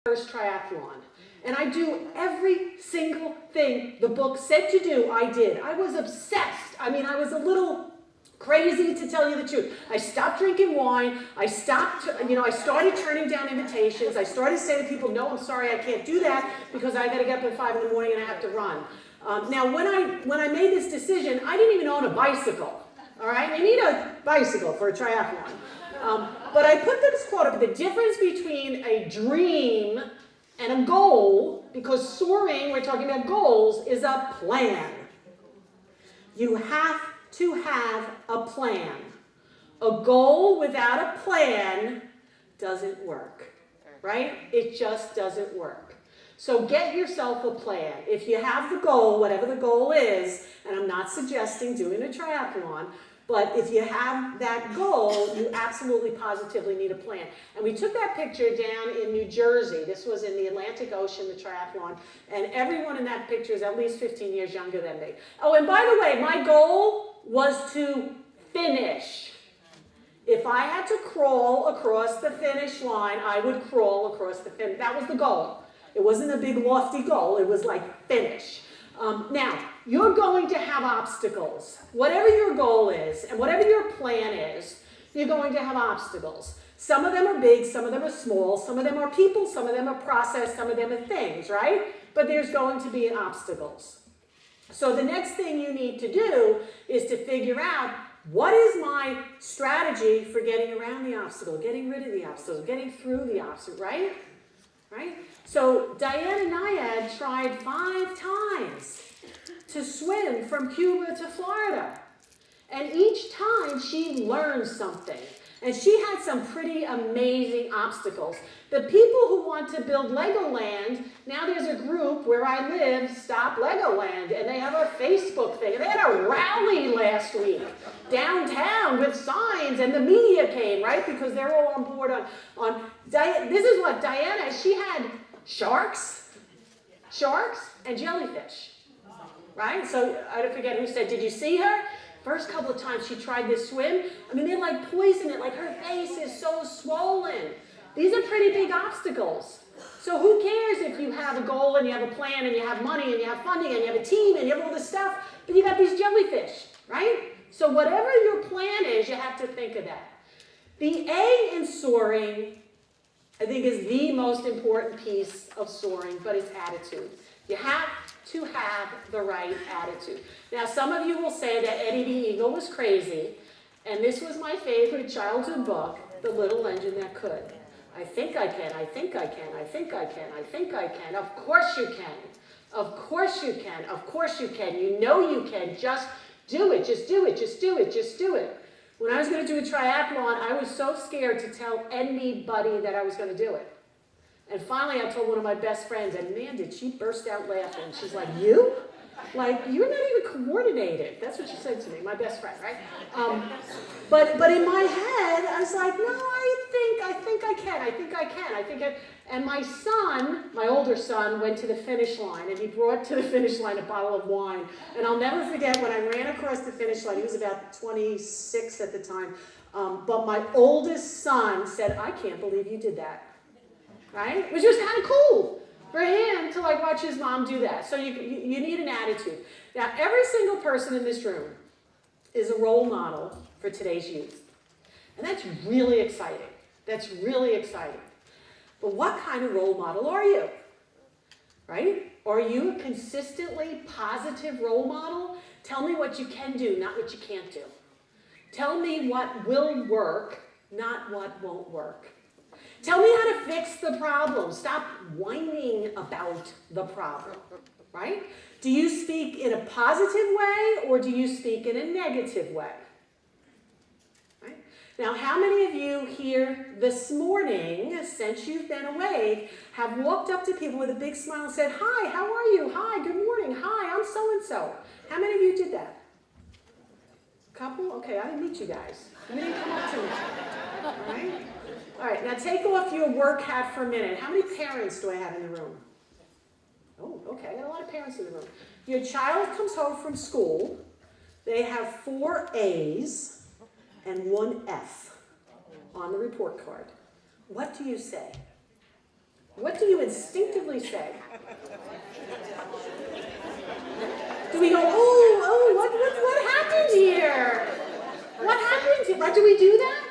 first triathlon. And I do every single thing the book said to do, I did. I was obsessed. I mean, I was a little crazy, to tell you the truth. I stopped drinking wine. I stopped, I started turning down invitations. I started saying to people, no, I'm sorry, I can't do that because I got to get up at 5 in the morning and I have to run. Now, when I made this decision, I didn't even own a bicycle. All right? You need a bicycle for a triathlon. But I put this quote up, the difference between a dream and a goal, because soaring, we're talking about goals, is a plan. You have to have a plan. A goal without a plan doesn't work, right? It just doesn't work. So get yourself a plan. If you have the goal, whatever the goal is, and I'm not suggesting doing a triathlon, but if you have that goal, you absolutely positively need a plan. And we took that picture down in New Jersey. This was in the Atlantic Ocean, the triathlon. And everyone in that picture is at least 15 years younger than me. Oh, and by the way, my goal was to finish. If I had to crawl across the finish line, I would crawl across the finish. That was the goal. It wasn't a big lofty goal. It was like finish. Now, you're going to have obstacles. Whatever your goal is and whatever your plan is, you're going to have obstacles. Some of them are big, some of them are small, some of them are people, some of them are process, some of them are things, right? But there's going to be obstacles. So the next thing you need to do is to figure out, what is my strategy for getting around the obstacle, getting rid of the obstacle, getting through the obstacle, right? Right? So Diana Nyad tried 5 times to swim from Cuba to Florida. And each time she learned something. And she had some pretty amazing obstacles. The people who want to build Legoland, now there's a group where I live, Stop Legoland, and they have a Facebook thing. And they had a rally last week downtown with signs, and the media came, right? Because they're all on board on this is what Diana, she had sharks and jellyfish, right? So I don't forget who said, did you see her? First couple of times she tried this swim, I mean, they like poisoned it, like her face is so swollen. These are pretty big obstacles. So who cares if you have a goal and you have a plan and you have money and you have funding and you have a team and you have all this stuff, but you got these jellyfish, right? So whatever your plan is, you have to think of that. The A in soaring, I think, is the most important piece of soaring, but it's attitude. You have to have the right attitude. Now, some of you will say that Eddie the Eagle was crazy, and this was my favorite childhood book, The Little Engine That Could. I think I can, I think I can, I think I can, I think I can. Of course you can. Of course you can. Of course you can. You know you can. Just do it. Just do it. Just do it. Just do it. When I was going to do a triathlon, I was so scared to tell anybody that I was going to do it. And finally, I told one of my best friends, and man, did she burst out laughing. She's like, you? Like, you're not even coordinated. That's what she said to me, my best friend, right? But in my head, I was like, no, I think I can. And my son, my older son, went to the finish line, and he brought to the finish line a bottle of wine. And I'll never forget when I ran across the finish line. He was about 26 at the time. But my oldest son said, I can't believe you did that. Right? Which was kind of cool for him to like watch his mom do that. So you need an attitude. Now, every single person in this room is a role model for today's youth. And that's really exciting. That's really exciting. But what kind of role model are you? Right? Are you a consistently positive role model? Tell me what you can do, not what you can't do. Tell me what will work, not what won't work. Tell me how to fix the problem. Stop whining about the problem, right? Do you speak in a positive way or do you speak in a negative way? Right? Now, how many of you here this morning, since you've been awake, have walked up to people with a big smile and said, hi, how are you? Hi, good morning. Hi, I'm so-and-so. How many of you did that? A couple? Okay, I didn't meet you guys. You didn't come up to me. All right? All right, now take off your work hat for a minute. How many parents do I have in the room? Oh, okay, I got a lot of parents in the room. Your child comes home from school. They have 4 A's and 1 F on the report card. What do you say? What do you instinctively say? Do we go, what happened here? What happened here? Right, do we do that?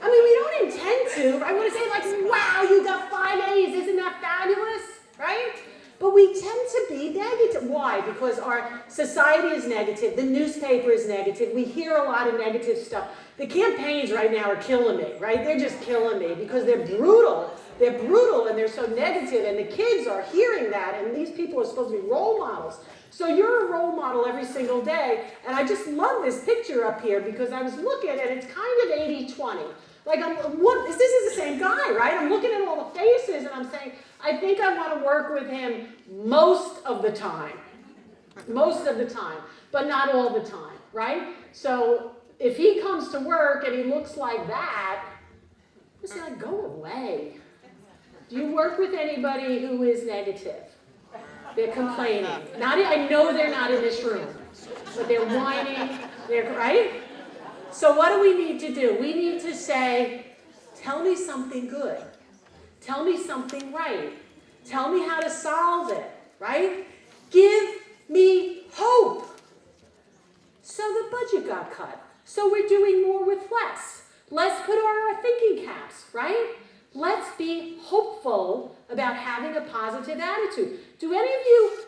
I mean, we don't intend to. I want to say like, wow, you got 5 A's. Isn't that fabulous? Right? But we tend to be negative. Why? Because our society is negative. The newspaper is negative. We hear a lot of negative stuff. The campaigns right now are killing me, right? They're just killing me because they're brutal. They're brutal and they're so negative, and the kids are hearing that, and these people are supposed to be role models. So you're a role model every single day, and I just love this picture up here because I was looking and it's kind of 80-20. Like, this is the same guy, right? I'm looking at all the faces and I'm saying, I think I want to work with him most of the time. Most of the time, but not all the time, right? So if he comes to work and he looks like that, I say, like, go away. Do you work with anybody who is negative? They're complaining. I know they're not in this room, but they're whining, right? So what do we need to do? We need to say, tell me something good. Tell me something right. Tell me how to solve it, right? Give me hope. So the budget got cut. So we're doing more with less. Let's put on our thinking caps, right? Let's be hopeful about having a positive attitude. Do any of you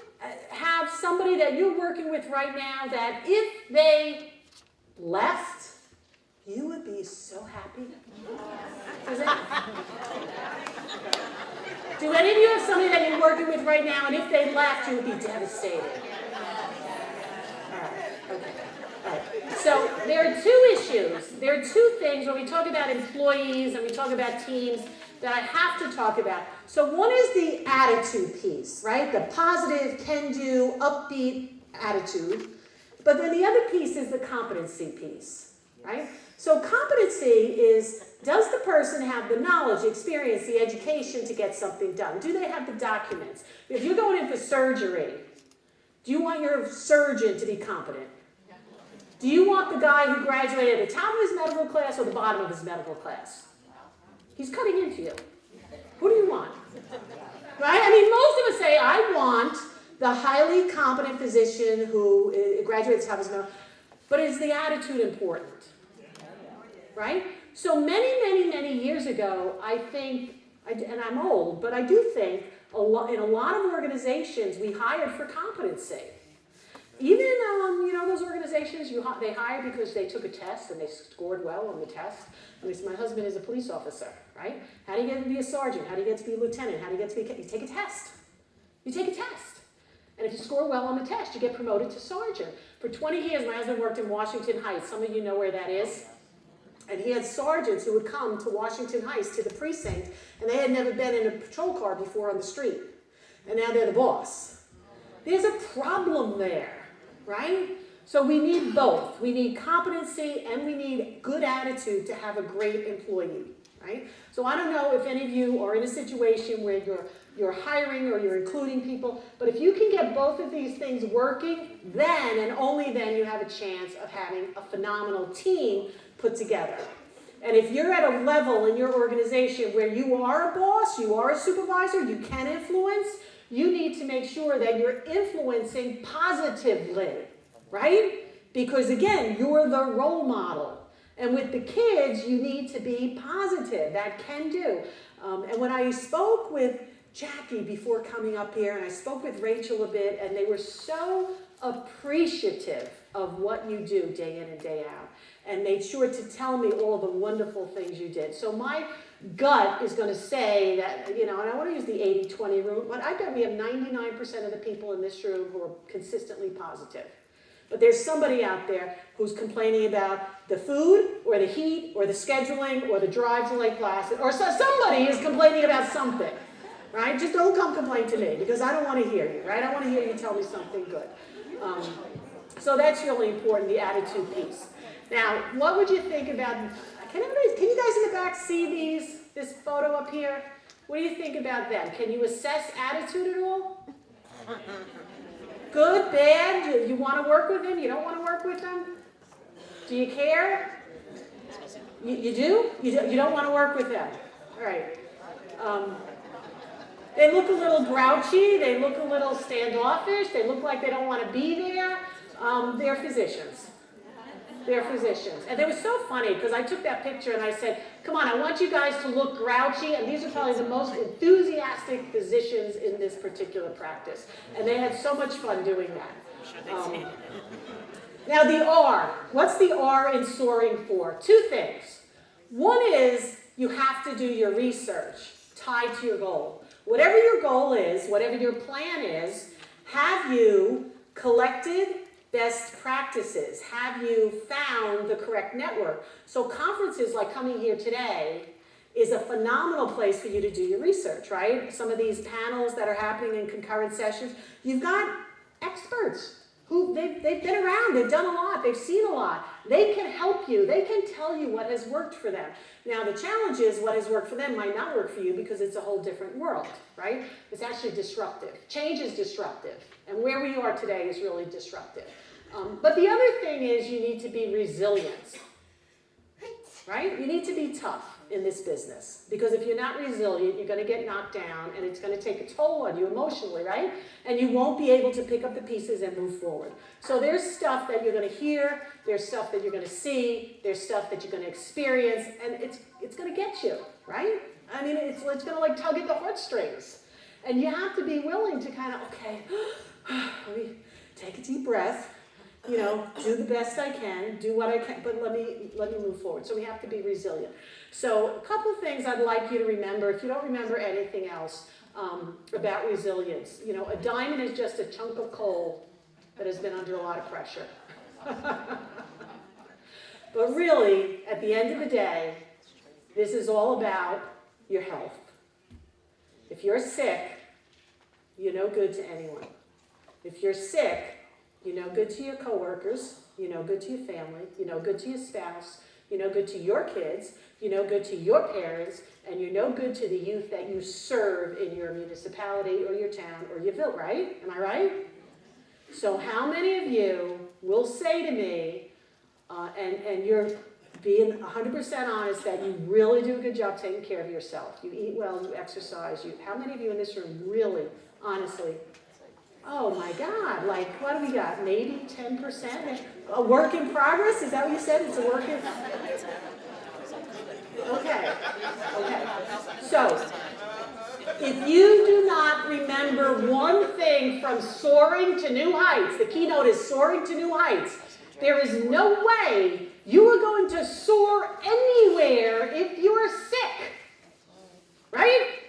have somebody that you're working with right now that if they left, you would be so happy? Do any of you have somebody that you're working with right now, and if they left, you would be devastated? All right, okay. All right. So there are two issues. There are two things when we talk about employees and we talk about teams that I have to talk about. So one is the attitude piece, right? The positive, can-do, upbeat attitude. But then the other piece is the competency piece, right? So competency is, does the person have the knowledge, experience, the education to get something done? Do they have the documents? If you're going in for surgery, do you want your surgeon to be competent? Do you want the guy who graduated at the top of his medical class or the bottom of his medical class? He's cutting into you. Who do you want? Right? I mean, most of us say, I want the highly competent physician who graduates at the top of his medical class. But is the attitude important? Right? So many years ago, I think, and I'm old, but I do think in a lot of organizations, we hired for competency. Even those organizations, they hire because they took a test and they scored well on the test. I mean, my husband is a police officer, right? How do you get to be a sergeant? How do you get to be a lieutenant? How do you get to be you take a test. You take a test. And if you score well on the test, you get promoted to sergeant. For 20 years, my husband worked in Washington Heights. Some of you know where that is. And he had sergeants who would come to Washington Heights, to the precinct, and they had never been in a patrol car before on the street. And now they're the boss. There's a problem there, right? So we need both. We need competency and we need good attitude to have a great employee, right? So I don't know if any of you are in a situation where you're hiring or you're including people, but if you can get both of these things working, then and only then you have a chance of having a phenomenal team put together. And if you're at a level in your organization where you are a boss, you are a supervisor, you can influence, you need to make sure that you're influencing positively, right? Because again, you're the role model. And with the kids, you need to be positive. That can do. And when I spoke with Jackie before coming up here, and I spoke with Rachel a bit, and they were so appreciative of what you do day in and day out, and made sure to tell me all the wonderful things you did. So my gut is going to say that, and I want to use the 80-20 rule, but I bet we have 99% of the people in this room who are consistently positive. But there's somebody out there who's complaining about the food, or the heat, or the scheduling, or the drive to Lake Placid, or somebody is complaining about something, right? Just don't come complain to me, because I don't want to hear you, right? I want to hear you tell me something good. So that's really important, the attitude piece. Now, what would you think about, can you guys in the back see this photo up here? What do you think about them? Can you assess attitude at all? Good, bad? You want to work with them? You don't want to work with them? Do you care? You do? You don't want to work with them? All right. They look a little grouchy, they look a little standoffish, they look like they don't want to be there. They're physicians. They're physicians. And it was so funny because I took that picture and I said, come on, I want you guys to look grouchy, and these are probably the most enthusiastic physicians in this particular practice. And they had so much fun doing that. Now the R. What's the R in soaring for? Two things. One is you have to do your research tied to your goal. Whatever your goal is, whatever your plan is, have you collected best practices? Have you found the correct network? So conferences like coming here today is a phenomenal place for you to do your research, right? Some of these panels that are happening in concurrent sessions, you've got experts who they've been around, they've done a lot, they've seen a lot. They can help you, they can tell you what has worked for them. Now the challenge is what has worked for them might not work for you because it's a whole different world, right? It's actually disruptive. Change is disruptive, and where we are today is really disruptive. But the other thing is you need to be resilient, right? You need to be tough in this business, because if you're not resilient, you're going to get knocked down, and it's going to take a toll on you emotionally, right? And you won't be able to pick up the pieces and move forward. So there's stuff that you're going to hear, there's stuff that you're going to see, there's stuff that you're going to experience, and it's going to get you, right? I mean, it's going to like tug at the heartstrings. And you have to be willing to kind of, okay, let me take a deep breath, you know, do the best I can, do what I can, but let me move forward. So we have to be resilient. So a couple of things I'd like you to remember, if you don't remember anything else about resilience. You know, a diamond is just a chunk of coal that has been under a lot of pressure. But really, at the end of the day, this is all about your health. If you're sick, you're no good to anyone. If you're sick, you're no good to your coworkers, you're no good to your family, you're no good to your spouse, you're no good to your kids, you're no good to your parents, and you're no good to the youth that you serve in your municipality or your town or your village, right? Am I right? So how many of you will say to me, and you're being 100% honest, that you really do a good job taking care of yourself? You eat well, you exercise. How many of you in this room really, honestly, oh my God, like what do we got? Maybe 10%? A work in progress? Is that what you said? It's a work in progress? Okay. So, if you do not remember one thing from soaring to new heights, the keynote is soaring to new heights, there is no way you are going to soar anywhere if you're sick. Right?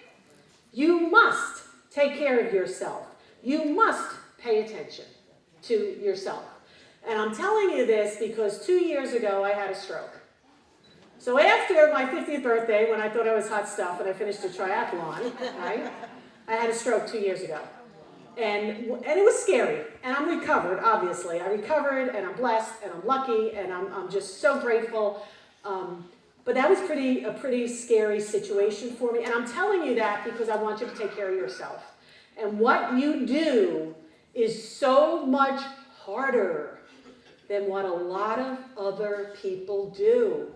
You must take care of yourself. You must pay attention to yourself. And I'm telling you this because 2 years ago I had a stroke. So after my 50th birthday, when I thought I was hot stuff and I finished a triathlon, right, I had a stroke 2 years ago. And it was scary. And I'm recovered, obviously. I recovered, and I'm blessed, and I'm lucky, and I'm just so grateful. But that was a pretty scary situation for me. And I'm telling you that because I want you to take care of yourself. And what you do is so much harder than what a lot of other people do,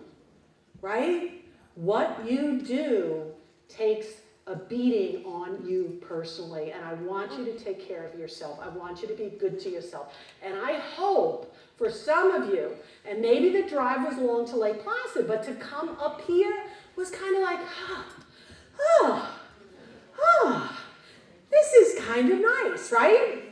right? What you do takes a beating on you personally, and I want you to take care of yourself. I want you to be good to yourself. And I hope for some of you, and maybe the drive was long to Lake Placid, but to come up here was kind of like, this is kind of nice, right?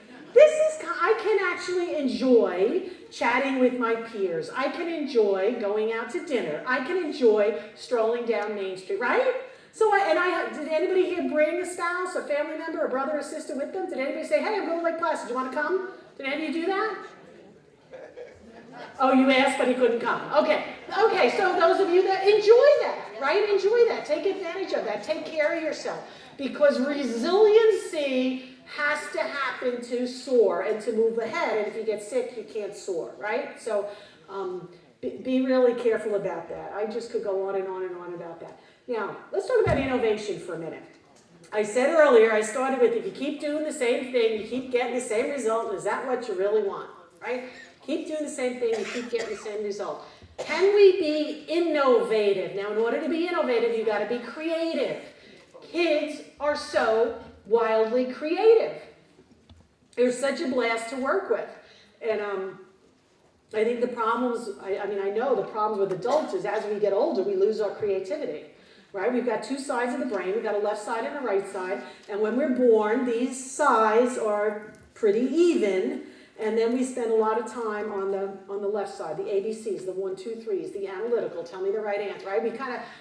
I can actually enjoy chatting with my peers. I can enjoy going out to dinner. I can enjoy strolling down Main Street, right? So, did anybody here bring a spouse, a family member, a brother or sister with them? Did anybody say, hey, I'm going to Lake Placid, do you want to come? Did any of you do that? Oh, you asked, but he couldn't come. Okay, so those of you that enjoy that, right? Enjoy that. Take advantage of that. Take care of yourself. Because resiliency has to happen to soar and to move ahead. And if you get sick, you can't soar, right? So be really careful about that. I just could go on and on and on about that. Now, let's talk about innovation for a minute. I said earlier, I started with, if you keep doing the same thing, you keep getting the same result, is that what you really want, right? Keep doing the same thing, you keep getting the same result. Can we be innovative? Now, in order to be innovative, you've got to be creative. Kids are so wildly creative. It was such a blast to work with. And I think the problems, I know the problems with adults is as we get older, we lose our creativity, right? We've got two sides of the brain. We've got a left side and a right side. And when we're born, these sides are pretty even. And then we spend a lot of time on the left side, the ABCs, the 1, 2, 3s, the analytical, tell me the right answer, right?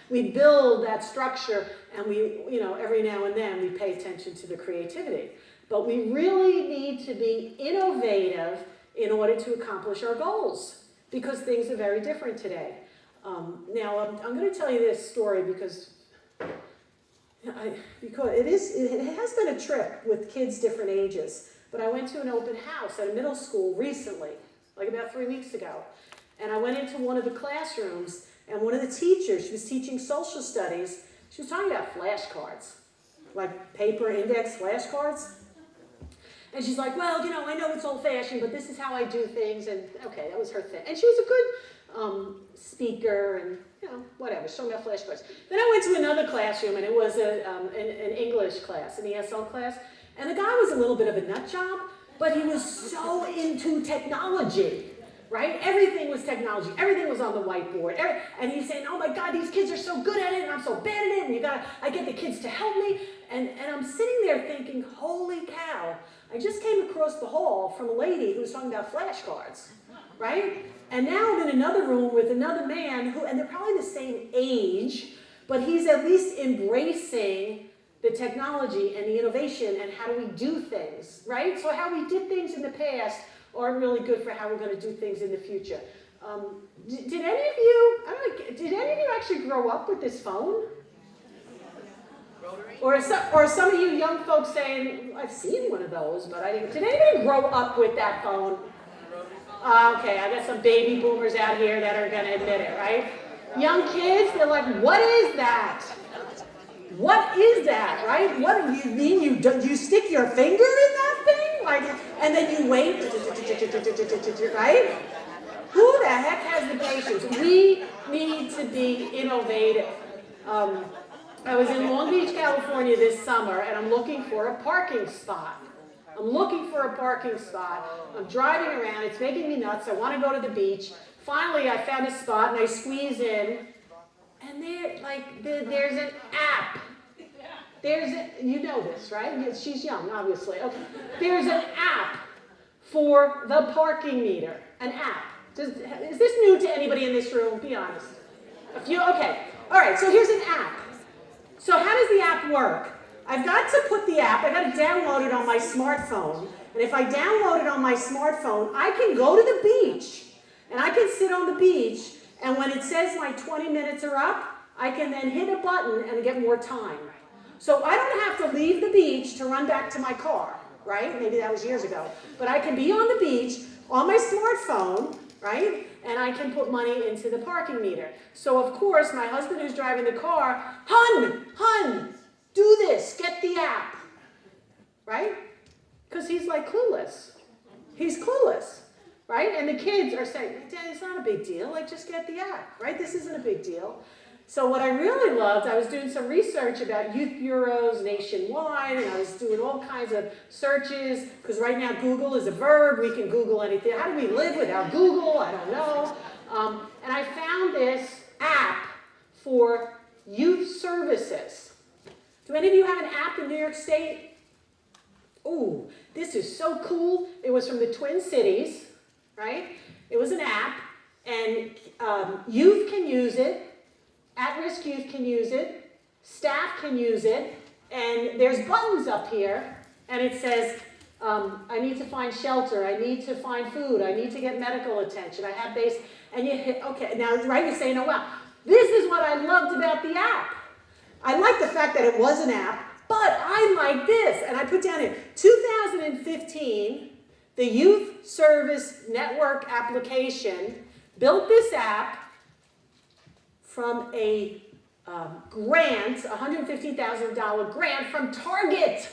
We build that structure, and we, every now and then we pay attention to the creativity. But we really need to be innovative in order to accomplish our goals, because things are very different today. Now, I'm going to tell you this story because it has been a trip with kids different ages. But I went to an open house at a middle school recently, like about 3 weeks ago. And I went into one of the classrooms, and one of the teachers, she was teaching social studies, she was talking about flashcards, like paper index flashcards. And she's like, well, I know it's old-fashioned, but this is how I do things. And okay, that was her thing. And she was a good speaker and, whatever, showing about flashcards. Then I went to another classroom, and it was an English class, an ESL class. And the guy was a little bit of a nut job, but he was so into technology, right? Everything was technology. Everything was on the whiteboard. And he's saying, oh my God, these kids are so good at it, and I'm so bad at it, and I get the kids to help me. And I'm sitting there thinking, holy cow, I just came across the hall from a lady who was talking about flashcards, right? And now I'm in another room with another man and they're probably the same age, but he's at least embracing the technology and the innovation and how do we do things, right? So how we did things in the past aren't really good for how we're going to do things in the future. Did any of you actually grow up with this phone? Or some of you young folks saying, I've seen one of those, but I didn't. Did anybody grow up with that phone? Okay, I got some baby boomers out here that are going to admit it, right? Young kids, they're like, what is that? What is that, right? What do you mean? You stick your finger in that thing? And then you wait, right? Who the heck has the patience? We need to be innovative. I was in Long Beach, California this summer, and I'm looking for a parking spot. I'm driving around. It's making me nuts. I want to go to the beach. Finally, I found a spot, and I squeeze in. And there's an app. You know this, right? She's young, obviously. Okay. There's an app for the parking meter. An app. Is this new to anybody in this room? Be honest. A few? Okay. All right, so here's an app. So how does the app work? I've got to put the app, I've got to download it on my smartphone. And if I download it on my smartphone, I can go to the beach. And I can sit on the beach. And when it says my 20 minutes are up, I can then hit a button and get more time. So I don't have to leave the beach to run back to my car, right? Maybe that was years ago. But I can be on the beach on my smartphone, right? And I can put money into the parking meter. So of course, my husband who's driving the car, hun, do this, get the app, right? Because he's like clueless. He's clueless. Right? And the kids are saying, Dad, it's not a big deal. Just get the app, right? This isn't a big deal. So what I really loved, I was doing some research about youth bureaus nationwide, and I was doing all kinds of searches, because right now Google is a verb. We can Google anything. How do we live without Google? I don't know. And I found this app for youth services. Do any of you have an app in New York State? Ooh, this is so cool. It was from the Twin Cities. Right? It was an app, and youth can use it, at-risk youth can use it, staff can use it, and there's buttons up here, and it says, I need to find shelter, I need to find food, I need to get medical attention, I have base, and you hit, okay, now, right, you're saying, oh, wow, this is what I loved about the app. I like the fact that it was an app, but I like this, and I put down here, 2015, the Youth Service Network application built this app from a grant, $115,000 grant from Target.